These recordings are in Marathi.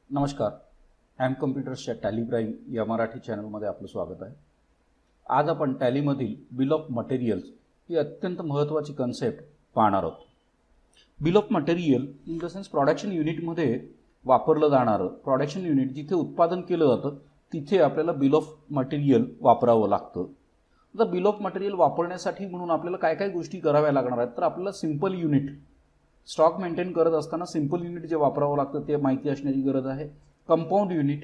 नमस्कार. ॲम कम्प्युटर्सच्या टॅली प्राईम या मराठी चॅनलमध्ये आपलं स्वागत आहे. आज आपण टॅलीमधील बिल ऑफ मटेरियल्स ही अत्यंत महत्त्वाची कन्सेप्ट पाहणार आहोत. Bill of material in the sense production युनिटमध्ये वापरलं जाणारं प्रोडक्शन युनिट जिथे उत्पादन केलं जातं तिथे आपल्याला बिल ऑफ मटेरियल वापरावं लागतं. आता बिल ऑफ मटेरियल वापरण्यासाठी म्हणून आपल्याला काय काय गोष्टी कराव्या लागणार आहेत. तर आपल्याला सिंपल युनिट स्टॉक मेंटेन करत असताना सिंपल युनिट जे वापरावं लागतं ते माहिती असण्याची गरज आहे. कंपाऊंड युनिट,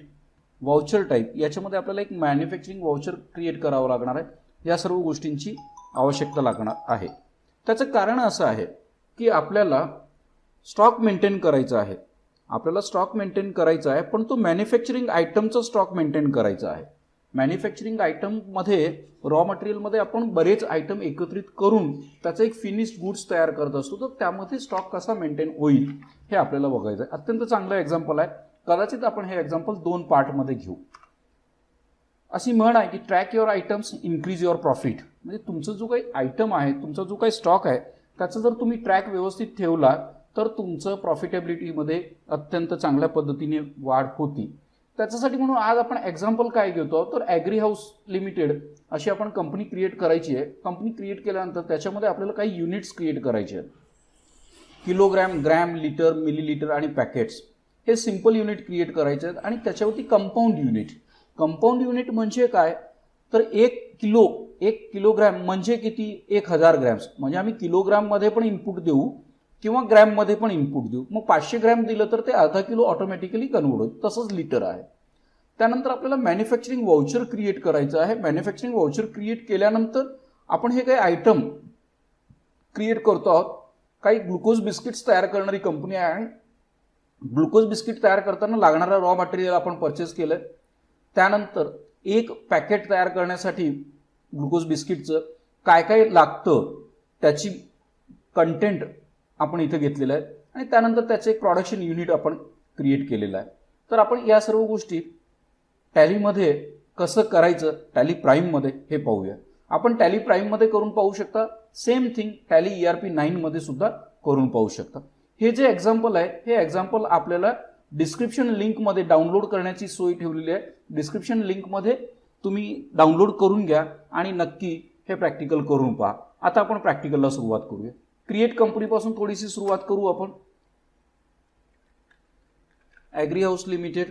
वाउचर टाईप, याच्यामध्ये आपल्याला एक मॅन्युफॅक्चरिंग वाउचर क्रिएट करावं लागणार आहे. या सर्व गोष्टींची आवश्यकता लागणार आहे. त्याचं कारण असं आहे की आपल्याला स्टॉक मेंटेन करायचा आहे. पण तो मॅन्युफॅक्चरिंग आयटमचा स्टॉक मेंटेन करायचा आहे. मॅन्युफॅक्चरिंग आयटममध्ये रॉ मटेरियलमध्ये आपण बरेच आयटम एकत्रित करून त्याचा एक फिनिश्ड गुड्स तयार करत असतो. तर त्यामध्ये स्टॉक कसा मेंटेन होईल हे आपल्याला बघायचं आहे. अत्यंत चांगलं एक्झाम्पल आहे. कदाचित आपण हे एक्झाम्पल 2 पार्टमध्ये घेऊ. अशी म्हण आहे की track your items increase your profit. म्हणजे तुमचं जो काही आयटम आहे, तुमचा जो काही स्टॉक आहे त्याचा जर तुम्ही ट्रॅक व्यवस्थित ठेवला तर तुमचं प्रॉफिटेबिलिटीमध्ये अत्यंत चांगल्या पद्धतीने वाढ होती. त्याच्यासाठी म्हणून आज आपण एक्झाम्पल काय घेतो तर ॲग्री हाऊस लिमिटेड अशी आपण कंपनी क्रिएट करायची आहे. कंपनी क्रिएट केल्यानंतर त्याच्यामध्ये आपल्याला काही युनिट्स क्रिएट करायचे आहेत. किलोग्रॅम, ग्रॅम, लिटर, मिलीलिटर आणि पॅकेट्स हे सिंपल युनिट क्रिएट करायचे आहेत. आणि त्याच्यावरती कंपाऊंड युनिट म्हणजे काय तर 1 किलोग्रॅम म्हणजे किती 1000 ग्रॅम्स. म्हणजे आम्ही किलोग्राममध्ये पण इनपुट देऊ किंवा ग्रॅममध्ये पण इनपुट देऊ. मग 500 ग्रॅम दिलं तर ते अर्धा किलो ऑटोमॅटिकली कन्वर्ट होईल. तसंच लिटर आहे. त्यानंतर आपल्याला मॅन्युफॅक्चरिंग वाउचर क्रिएट करायचं आहे. मॅन्युफॅक्चरिंग वाउचर क्रिएट केल्यानंतर आपण हे काही आयटम क्रिएट करतो आहोत. काही ग्लुकोज बिस्किट्स तयार करणारी कंपनी आहे आणि ग्लुकोज बिस्किट तयार करताना लागणारा रॉ मटेरियल आपण परचेस केलं. त्यानंतर एक पॅकेट तयार करण्यासाठी ग्लुकोज बिस्किटचं काय काय लागतं त्याची कंटेंट आपण इथे घेतलेलं आहे. आणि त्यानंतर त्याचं एक प्रोडक्शन युनिट आपण क्रिएट केलेलं आहे. तर आपण या सर्व गोष्टी टॅलीमध्ये कसं करायचं टॅली प्राईममध्ये हे पाहूया. आपण टॅली प्राईममध्ये करून पाहू शकता. सेम थिंग टॅली ERP 9 मध्ये सुद्धा करून पाहू शकता. हे जे एक्झाम्पल आहे हे एक्झाम्पल आपल्याला डिस्क्रिप्शन लिंकमध्ये डाउनलोड करण्याची सोय ठेवलेली आहे. डिस्क्रिप्शन लिंकमध्ये तुम्ही डाउनलोड करून घ्या आणि नक्की हे प्रॅक्टिकल करून पहा. आता आपण प्रॅक्टिकलला सुरुवात करूया. क्रिएट कंपनीपासून थोडीशी सुरुवात करू आपण. ॲग्री हाऊस लिमिटेड,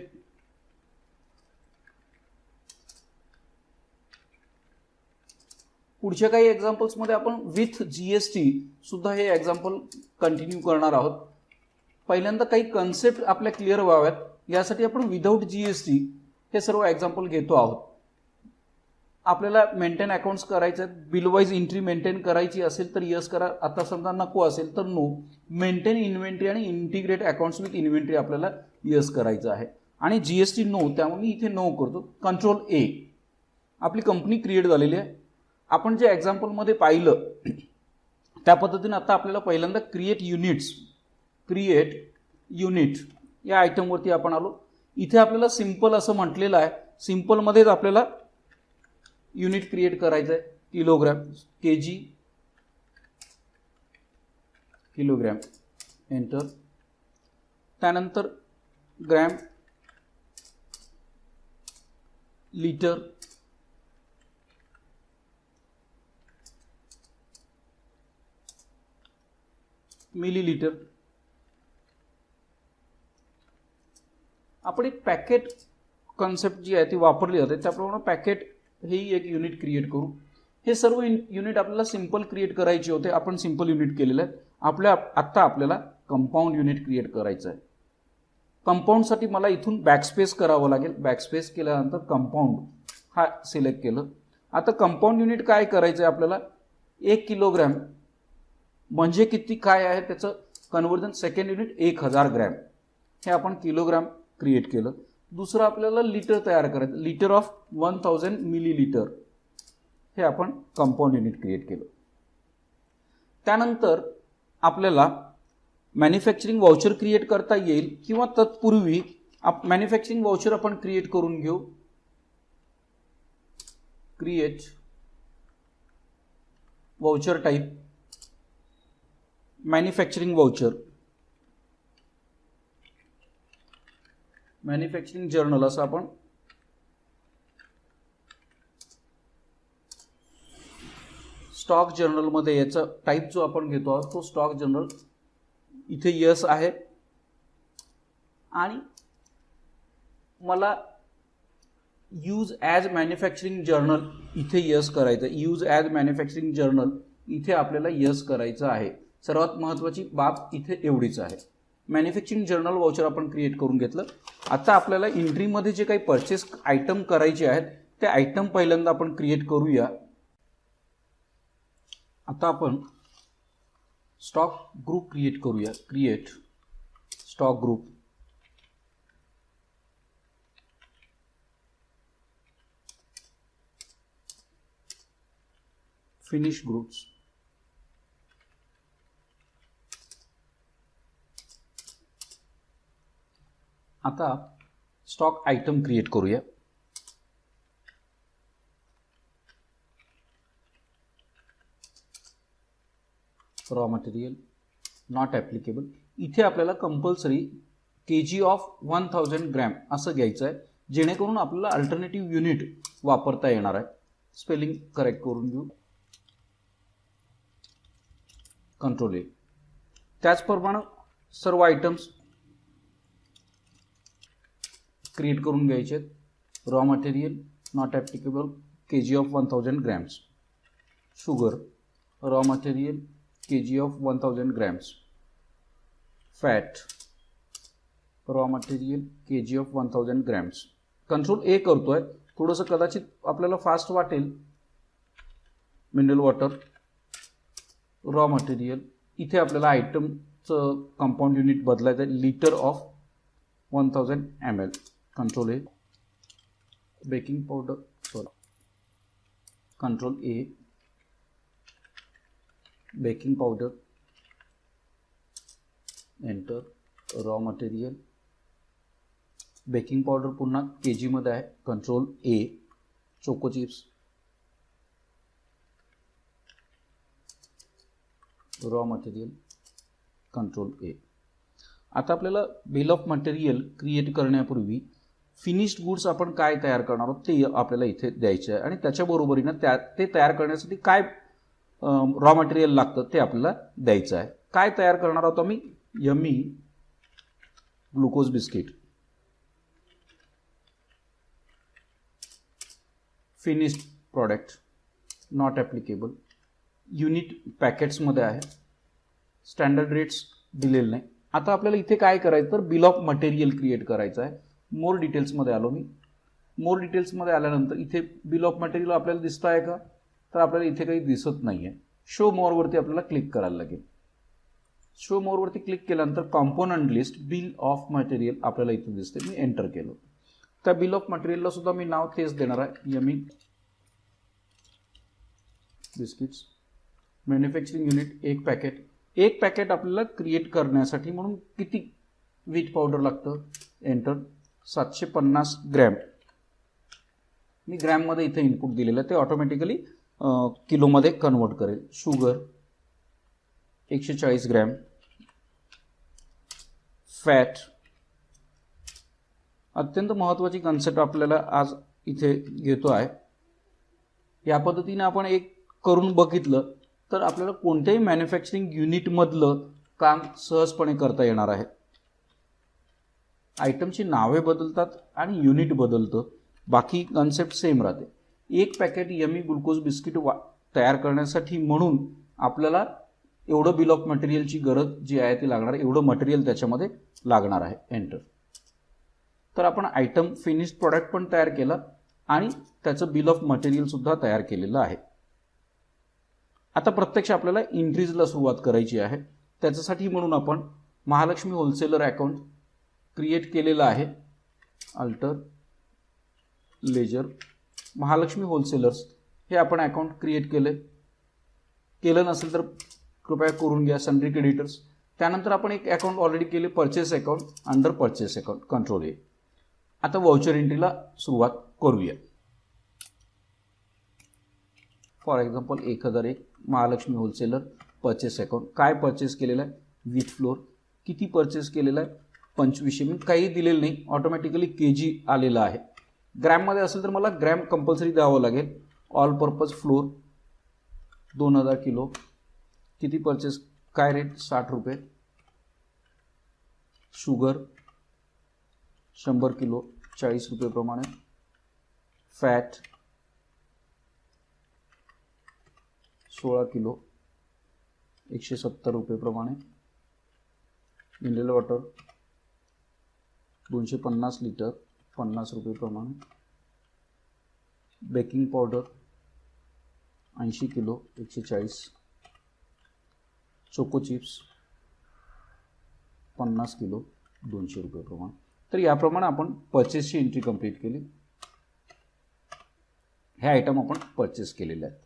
पुढच्या काही एक्झाम्पल्समध्ये आपण विथ GST सुद्धा हे एक्झाम्पल कंटिन्यू करणार आहोत. पहिल्यांदा काही कन्सेप्ट आपल्या क्लिअर व्हाव्यात यासाठी आपण विदाऊट GST हे सर्व एक्झाम्पल घेतो आहोत. आपल्याला मेंटेन अकाउंट्स करायचे आहेत. बिल वाईज एंट्री मेंटेन करायची असेल तर यस करा. आता समजा नको असेल तर नो. मेंटेन इन्व्हेंटरी आणि इंटिग्रेट अकाउंट्स विथ इन्व्हेंटरी आपल्याला यस करायचं आहे. आणि GST नो, त्यामुळे मी इथे नो करतो. Control A. आपली कंपनी क्रिएट झालेली आहे. आपण जे एक्झाम्पलमध्ये पाहिलं त्या पद्धतीने आता आपल्याला पहिल्यांदा क्रिएट युनिट या आयटमवरती आपण आलो. इथे आपल्याला सिंपल असं म्हटलेलं आहे. सिंपलमध्येच आपल्याला युनिट क्रिएट करायचं आहे. Kilogram, KG, kilogram, enter. त्यानंतर ग्रॅम, लिटर, मिलीलिटर. आपण एक पॅकेट कॉन्सेप्ट जी आहे ती वापरली जाते. त्याप्रमाणे पॅकेट हेही एक युनिट क्रिएट करू. हे सर्व युनिट आपल्याला सिंपल क्रिएट करायचे होते. आपण सिंपल युनिट केलेलं आहे. आत्ता आपल्याला कंपाऊंड युनिट क्रिएट करायचं आहे. कंपाऊंडसाठी मला इथून बॅकस्पेस करावं लागेल. बॅकस्पेस केल्यानंतर कंपाऊंड हा सिलेक्ट केलं. आता कंपाऊंड युनिट काय करायचं आहे आपल्याला 1 किलोग्रॅम म्हणजे किती काय आहे त्याचं कन्व्हर्जन. सेकंड युनिट 1000 ग्रॅम हे आपण किलोग्राम क्रिएट केलं. दुसरं आपल्याला लिटर तयार करायचं. लिटर ऑफ 1000 मिलीलिटर हे आपण कंपाऊंड युनिट क्रिएट केलं. त्यानंतर आपल्याला मॅन्युफॅक्चरिंग वाउचर क्रिएट करता येईल किंवा तत्पूर्वी मॅन्युफॅक्चरिंग वाउचर आपण क्रिएट करून घेऊ. Create voucher type manufacturing voucher. Manufacturing journal असं आपण स्टॉक जर्नलमध्ये याचा टाईप जो आपण घेतो आहोत तो स्टॉक जर्नल, इथे यस आहे आणि मला यूज ॲज मॅन्युफॅक्चरिंग जर्नल इथे यस करायचं. यूज ॲज मॅन्युफॅक्चरिंग जर्नल इथे आपल्याला यस करायचं आहे. सर्वात महत्त्वाची बाब इथे एवढीच आहे. मॅन्युफॅक्चरिंग जर्नल वाउचर आपण क्रिएट करून घेतलं. आता आपल्याला एंट्रीमध्ये जे काही परचेस आयटम करायचे आहेत ते आयटम पहिल्यांदा आपण क्रिएट करूया. आता आपण स्टॉक ग्रुप क्रिएट करूया. Create stock group. Finish groups. आता स्टॉक आयटम क्रिएट करूया. Raw material not applicable. इथे आपल्याला कंपल्सरी kg ऑफ 1000 ग्रॅम असं घ्यायचं आहे, जेणेकरून आपल्याला अल्टरनेटिव्ह युनिट वापरता येणार आहे. स्पेलिंग करेक्ट करून घेऊ. कंट्रोल ए. त्याचप्रमाणे सर्व आयटम्स क्रिएट करून घ्यायचे आहेत. Raw material not applicable kg of 1000 grams. Sugar raw material kg of 1000 grams. Fat raw material kg of 1000 grams. Control ए करतोय. थोडंसं कदाचित आपल्याला फास्ट वाटेल. Mineral water raw material. इथे आपल्याला आयटमचं कंपाऊंड युनिट बदलायचं आहे. Litre of 1000 ml. Control A. Baking powder control A. Baking powder enter. Raw material baking powder पुन्हा kg मध्ये आहे. कंट्रोल ए. Choco chips raw material control ए. आता आपल्याला बिल ऑफ मटेरियल क्रिएट करण्यापूर्वी फिनिश्ड गुड्स आपण काय तयार करणार आहोत ते आपल्याला इथे द्यायचे आहे आणि त्याच्या बरोबरीनं ते तयार करण्यासाठी काय रॉ मटेरियल लागतं ते आपल्याला द्यायचं आहे. काय तयार करणार आहोत आम्ही? Yummy glucose biscuit. Finished product not applicable. Unit पॅकेट्समध्ये आहे. स्टँडर्ड रेट्स दिलेले नाही. आता आपल्याला इथे काय करायचं तर बिल ऑफ मटेरियल क्रिएट करायचं आहे. मोर डिटेल्समध्ये आलो मी. मोर डिटेल्समध्ये आल्यानंतर इथे बिल ऑफ मटेरियल आपल्याला दिसतं आहे का? तर आपल्याला इथे काही दिसत नाही आहे. शो मोरवरती आपल्याला क्लिक करायला लागेल. शो मोरवरती क्लिक केल्यानंतर component list bill of material आपल्याला इथे दिसते. मी एंटर केलं. त्या बिल ऑफ मटेरियलला सुद्धा मी नाव तेच देणार आहे. Yummy biscuits. मॅन्युफॅक्चरिंग युनिट एक पॅकेट. एक पॅकेट आपल्याला क्रिएट करण्यासाठी म्हणून किती व्हीट पावडर लागतं? एंटर. 750 ग्रॅम. मी ग्रॅममध्ये इथे इनपुट दिलेलं आहे. ते ऑटोमॅटिकली किलोमध्ये कन्वर्ट करेल. Sugar 140 gram. फॅट अत्यंत महत्त्वाची कन्सेप्ट आपल्याला आज इथे घेतो आहे. या पद्धतीने आपण एक करून बघितलं तर आपल्याला कोणत्याही मॅन्युफॅक्चरिंग युनिटमधलं काम सहजपणे करता येणार आहे. आयटमची नावे बदलतात आणि युनिट बदलतं, बाकी कन्सेप्ट सेम राहते. एक पॅकेट यम्मी ग्लुकोज बिस्किट तयार करण्यासाठी म्हणून आपल्याला एवढं बिल ऑफ मटेरियलची गरज जी आहे ती लागणार आहे. एवढं मटेरियल त्याच्यामध्ये लागणार आहे. एंटर. तर आपण आयटम फिनिश्ड प्रॉडक्ट पण तयार केलं आणि त्याचं बिल ऑफ मटेरियल सुद्धा तयार केलेलं आहे. आता प्रत्यक्ष आपल्याला एंट्रीजला सुरुवात करायची आहे. त्याच्यासाठी म्हणून आपण महालक्ष्मी होलसेलर अकाउंट क्रिएट केलेलं आहे. अल्टर लेजर महालक्ष्मी होलसेलर्स हे आपण अकाउंट क्रिएट केलं नसेल तर कृपया करून घ्या. Sundry creditors. त्यानंतर आपण एक अकाउंट ऑलरेडी केले purchase account. Under purchase account control ए. आता वाउचर एंट्रीला सुरुवात करूया. For example 1001 Mahalakshmi wholesaler purchase account. काय परचेस केलेलं आहे? Wheat flour. किती परचेस केलेलं आहे? 2500, मी काही दिलेलं नाही, ऑटोमॅटिकली केजी आलेलं आहे. ग्रॅममध्ये असेल तर मला ग्रॅम कंपल्सरी द्यावं लागेल. All purpose floor 2000 kilo. किती परचेस, काय रेट, 60 रुपये. शुगर 100 किलो 40 रुपये प्रमाणे. फॅट 16 किलो 170 रुपये प्रमाणे. मिनरल वॉटर 250 लिटर 50 रुपये प्रमाणे. Baking powder 80 kilo 140. Choco chips 50 kilo 200 रुपये प्रमाणे. तर याप्रमाणे आपण परचेसची एंट्री कंप्लीट केली. हे आयटम आपण परचेस केलेले आहेत.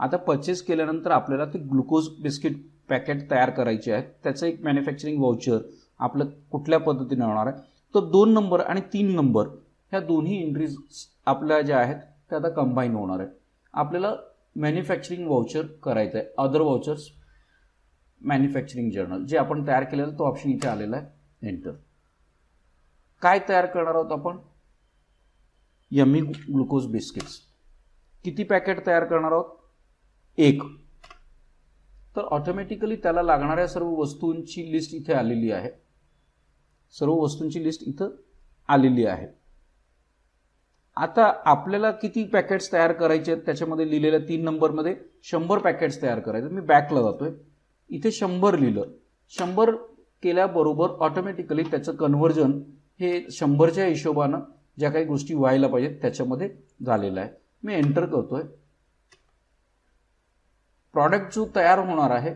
आता परचेस केल्यानंतर आपल्याला ते ग्लुकोज बिस्किट पॅकेट तयार करायचे आहेत. त्याचं एक मॅन्युफॅक्चरिंग वाउचर आपलं कुठल्या पद्धतीने होणार आहे, तर 2 नंबर आणि 3 नंबर ह्या दोन्ही एंट्रीज आपल्या ज्या आहेत त्या आता कंबाईन होणार आहेत. आपल्याला मॅन्युफॅक्चरिंग वाउचर करायचं आहे. अदर वाउचर्स मॅन्युफॅक्चरिंग जर्नल जे आपण तयार केलेलं, तो ऑप्शन इथे आलेला आहे. एंटर. काय तयार करणार आहोत आपण, यम्मी ग्लुकोज बिस्किट्स. किती पॅकेट तयार करणार आहोत, 1. तर ऑटोमॅटिकली त्याला लागणाऱ्या सर्व वस्तूंची लिस्ट इथे आलेली आहे. सर्व वस्तूंची लिस्ट इथं आलेली आहे. आता आपल्याला किती पॅकेट्स तयार करायचे आहेत, त्याच्यामध्ये लिहिलेल्या 3 नंबरमध्ये 100 पॅकेट्स तयार करायचे. मी बॅकला जातोय, इथे 100 लिहिलं. 100 केल्याबरोबर ऑटोमॅटिकली त्याचं कन्व्हर्जन हे 100च्या हिशोबानं ज्या काही गोष्टी व्हायला पाहिजेत त्याच्यामध्ये झालेलं आहे. मी एंटर करतोय. प्रॉडक्ट जो तयार होणार आहे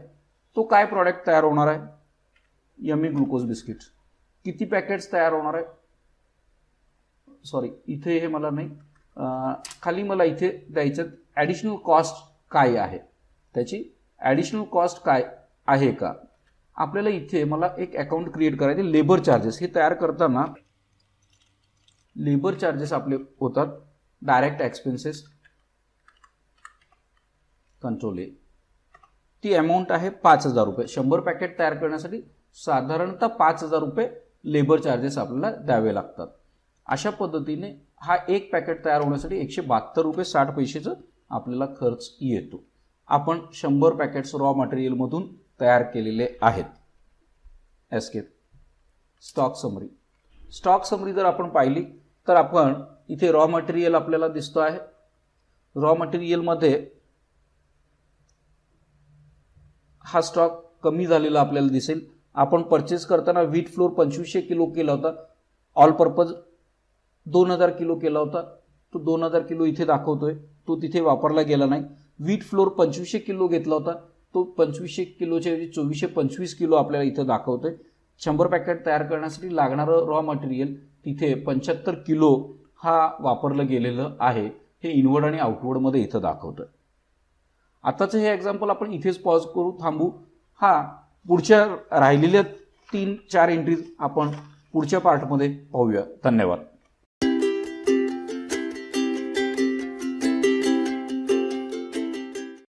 तो काय प्रॉडक्ट तयार होणार आहे, यम्मी ग्लुकोज बिस्किट्स. किती पॅकेट्स तयार होणार आहे, सॉरी इथे हे मला नाही, खाली मला इथे द्यायचं ॲडिशनल कॉस्ट काय आहे, त्याची ॲडिशनल कॉस्ट काय आहे का. आपल्याला इथे मला एक अकाउंट क्रिएट करायचे. लेबर चार्जेस हे तयार करताना लेबर चार्जेस आपले होतात. डायरेक्ट एक्सपेन्सेस कंट्रोल ए. ती अमाऊंट आहे 5000 रुपये. 100 पॅकेट तयार करण्यासाठी साधारणतः 5000 रुपये लेबर चार्जेस आपल्याला द्यावे लागतात. अशा पद्धतीने हा एक पॅकेट तयार होण्यासाठी 172 रुपये 60 पैसेचं आपल्याला खर्च येतो. आपण 100 पॅकेट्स रॉ मटेरियलमधून तयार केलेले आहेत. Escape. Stock summary. Stock summary जर आपण पाहिली तर आपण इथे रॉ मटेरियल आपल्याला दिसतो आहे. रॉ मटेरियलमध्ये हा स्टॉक कमी झालेला आपल्याला दिसेल. आपण परचेस करताना व्हीट फ्लोर 2500 किलो केला होता. ऑल पर्पज 2000 किलो केला होता. तो 2000 किलो इथे दाखवतोय, तो तिथे वापरला गेला नाही. व्हीट फ्लोर 2500 किलो घेतला होता, तो 2500 किलोच्या ऐवजी 2425 किलो आपल्याला इथे दाखवतोय. 100 पॅकेट तयार करण्यासाठी लागणारं रॉ मटेरियल तिथे 75 किलो हा वापरलं गेलेलं आहे. हे इनवर्ड आणि आउटवर्डमध्ये इथं दाखवतोय. आताचं हे एक्झाम्पल आपण इथेच पॉज करू, थांबू. हा पुढच्या राहिलेल्या 3-4 एंट्रीज आपण पुढच्या पार्टमध्ये पाहूया. धन्यवाद.